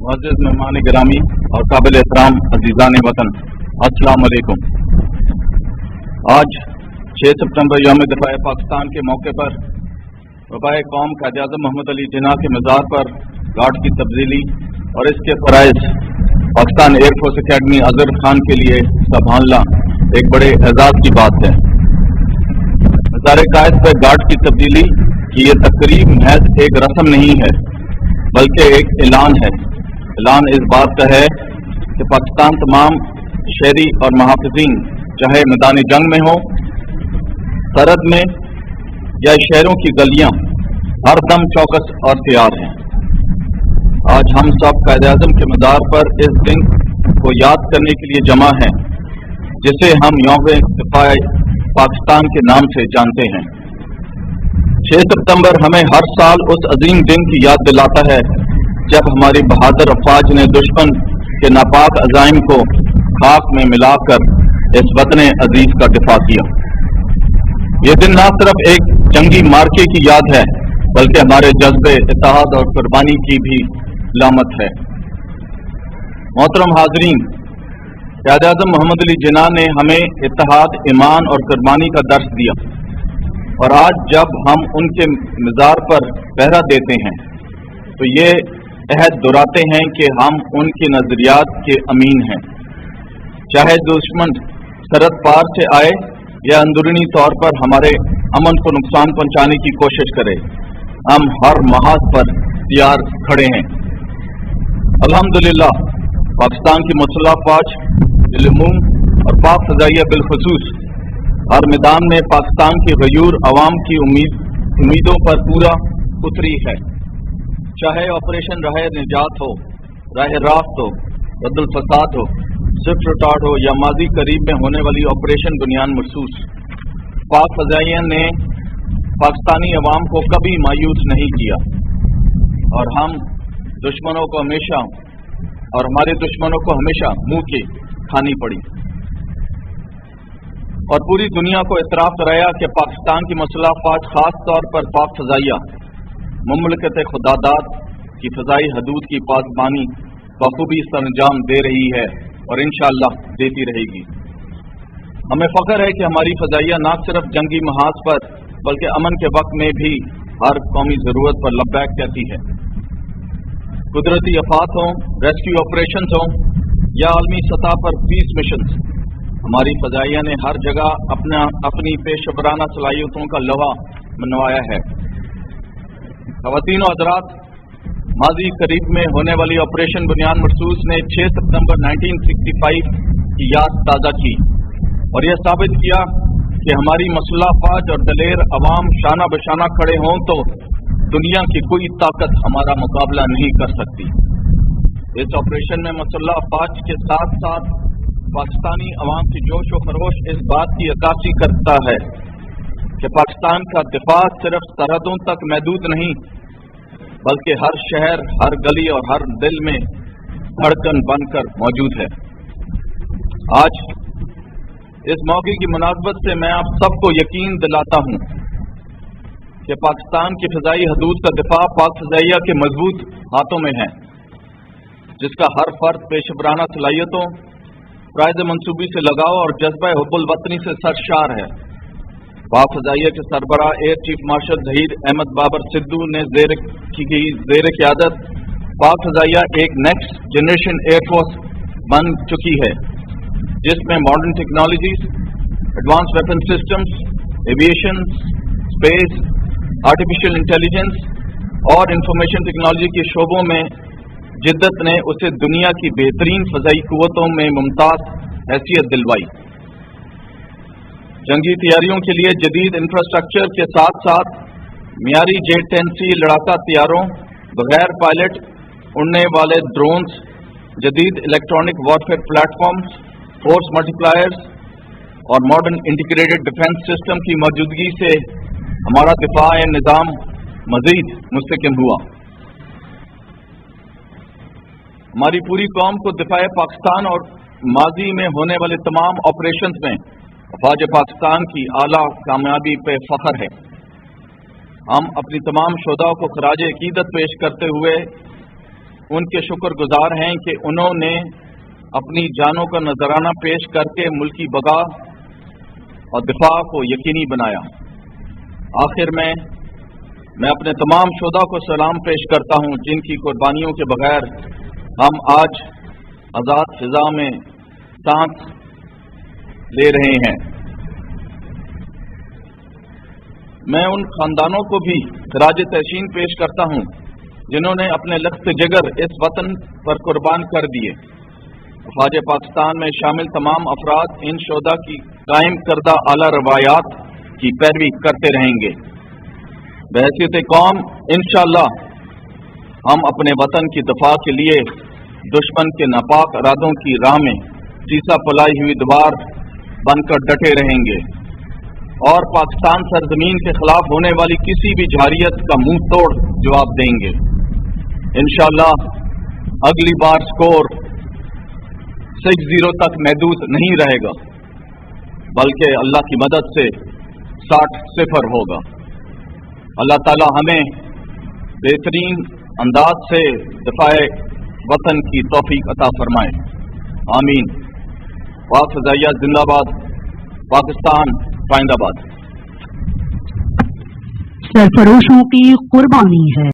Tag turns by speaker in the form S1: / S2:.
S1: मुअज़्ज़िज़ मेहमान गिरामी और काबिल एहतराम अज़ीज़ान वतन, अस्सलाम वालेकुम। आज 6 सितंबर यौम दिफ़ा पाकिस्तान के मौके पर वफ़ाए कौम क़ायद-ए-आज़म मोहम्मद अली जिन्ना के मज़ार पर गार्ड की तब्दीली और इसके फ़राइज़ पाकिस्तान एयरफोर्स अकेडमी अज़हर खान के लिए संभालना एक बड़े एजाज़ की बात है। मज़ार कायद पर गार्ड की तब्दीली की ये तकरीब महज एक रस्म नहीं है बल्कि एक ऐलान है। ऐलान इस बात का है कि पाकिस्तान तमाम शहरी और मुहाफ़िज़ीन चाहे मैदान जंग में हो, सरहद में या शहरों की गलियां, हर दम चौकस और तैयार हैं। आज हम सब क़ायद-ए-आज़म के मज़ार पर इस दिन को याद करने के लिए जमा हैं जिसे हम यौम दिफ़ा पाकिस्तान के नाम से जानते हैं। 6 सितंबर हमें हर साल उस अजीम दिन की याद दिलाता है जब हमारी बहादुर अफवाज ने दुश्मन के नापाक अज़ाइम को खाक में मिलाकर इस वतन अजीज का दिफा किया। ये दिन न सिर्फ एक जंगी मार्के की याद है बल्कि हमारे जज्बे, इत्तेहाद और कुर्बानी की भी लामत है। मोहतरम हाज़रीन, क़ायद-ए-आज़म मोहम्मद अली जिन्ना ने हमें इत्तेहाद, ईमान और कुर्बानी का दर्स दिया और आज जब हम उनके मज़ार पर पहरा देते हैं तो ये अहद दोहराते हैं कि हम उनके नज़रियात के अमीन हैं। चाहे दुश्मन सरहद पार से आए या अंदरूनी तौर पर हमारे अमन को नुकसान पहुंचाने की कोशिश करे, हम हर महाज पर तैयार खड़े हैं। अल्हम्दुलिल्लाह, पाकिस्तान की मुसल्लह फ़ौज बिलउमूम और पाक फ़ज़ाइया बिलख़ुसूस हर मैदान में पाकिस्तान की गयूर अवाम की उम्मीदों पर पूरा उतरी है। चाहे ऑपरेशन राह निजात हो, राह रास्त हो, रद्दुल फसाद हो, स्विफ्ट रिटार्ड हो या माजी करीब में होने वाली ऑपरेशन बुनियान मरसूस, पाक फ़ज़ाइया ने पाकिस्तानी अवाम को कभी मायूस नहीं किया और हम दुश्मनों को हमेशा और हमारे दुश्मनों को हमेशा मुंह की खानी पड़ी और पूरी दुनिया को इतराफ़ कराया कि पाकिस्तान की मुसल्लह फ़ौज खास तौर पर पाक फ़ज़ाइया मुमलिकत खुदादाद की फ़ज़ाई हदूद की पासबानी बखूबी सरंजाम दे रही है और इंशाअल्लाह देती रहेगी। हमें फ़ख्र है कि हमारी फ़ज़ाइया न सिर्फ जंगी महाज पर बल्कि अमन के वक्त में भी हर कौमी ज़रूरत पर लब्बैक कहती है। कुदरती आफात हों, रेस्क्यू ऑपरेशन हों या आलमी सतह पर पीस मिशन, हमारी फ़ज़ाइया ने हर जगह अपनी पेशवराना सलाहियतों का लोहा मनवाया है। ख़वातीन और हज़रात, माजी करीब में होने वाली ऑपरेशन बुनियान मरसूस ने 6 सितंबर 1965 की याद ताज़ा की और यह साबित किया कि हमारी मुसल्लह फ़ौज और दलेर अवाम शाना बशाना खड़े हों तो दुनिया की कोई ताकत हमारा मुकाबला नहीं कर सकती। इस ऑपरेशन में मुसल्लह फ़ौज के साथ साथ पाकिस्तानी अवाम की जोश व खरोश इस बात की अक्कासी करता है कि पाकिस्तान का दिफा सिर्फ सरहदों तक महदूद नहीं बल्कि हर शहर, हर गली और हर दिल में धड़कन बनकर मौजूद है। आज इस मौके की मुनासबत से मैं आप सबको यकीन दिलाता हूं कि पाकिस्तान की फ़ज़ाई हदूद का दिफा पाक फ़ज़ाइया के मजबूत हाथों में है, जिसका हर फर्द पेशवराना सलाहियतों, फ़राइज़ मंसूबी से लगाव और जज्बा हुब्बुल वतनी से सरशार है। पाक फ़ज़ाइया के सरबराह air chief marshal Zaheer Ahmad Babar Sidhu ने ज़ेर क़यादत पाक फ़ज़ाइया एक नेक्स्ट जनरेशन एयरफोर्स बन चुकी है जिसमें modern technologies, advance weapon systems, aviation, space, artificial intelligence और इंफॉर्मेशन टेक्नोलॉजी के शोबों में जिद्दत ने उसे दुनिया की बेहतरीन फ़ज़ाई क़ुव्वतों में मुमताज़ हैसियत दिलवाई। जंगी तैयारियों के लिए जदीद इंफ्रास्ट्रक्चर के साथ साथ मियारी J-10C लड़ाका तैयारों, बगैर पायलट उड़ने वाले ड्रोन्स, जदीद electronic warfare platforms, force multipliers और मॉडर्न इंटीग्रेटेड डिफेंस सिस्टम की मौजूदगी से हमारा दिफा निज़ाम मज़ीद मुस्तहकम हुआ। हमारी पूरी कौम को दिफा पाकिस्तान और माजी में होने वाले तमाम ऑपरेशन में फ़ौज पाकिस्तान की आला कामयाबी पे फ़ख्र है। हम अपनी तमाम शोधा को खराज अकीदत पेश करते हुए ان کے شکر گزار ہیں کہ انہوں نے اپنی جانوں کا نذرانہ پیش کر کے ملکی بقا اور دفاع کو یقینی بنایا۔ آخر میں اپنے تمام شہداء کو سلام پیش کرتا ہوں جن کی قربانیوں کے بغیر ہم آج آزاد فضا میں سانس لے رہے ہیں۔ میں ان خاندانوں کو بھی خراج تحسین پیش کرتا ہوں جنہوں نے اپنے لخت جگر اس وطن پر قربان کر دیے۔ افواج پاکستان میں شامل تمام افراد ان شہداء کی قائم کردہ اعلیٰ روایات کی پیروی کرتے رہیں گے۔ بحیثیت قوم انشاءاللہ ہم اپنے وطن کی دفاع کے لیے دشمن کے ناپاک ارادوں کی راہ میں سیسا پلائی ہوئی دیوار بن کر ڈٹے رہیں گے اور پاکستان سرزمین کے خلاف ہونے والی کسی بھی جارحیت کا منہ توڑ جواب دیں گے۔ انشاءاللہ اگلی بار سکور 6-0 تک محدود نہیں رہے گا بلکہ اللہ کی مدد سے 60-0 ہوگا۔ اللہ تعالی ہمیں بہترین انداز سے دفاع وطن کی توفیق عطا فرمائے، آمین۔ پاک فضائیہ زندہ باد، پاکستان پائندہ باد۔
S2: سرفروشوں کی قربانی ہے۔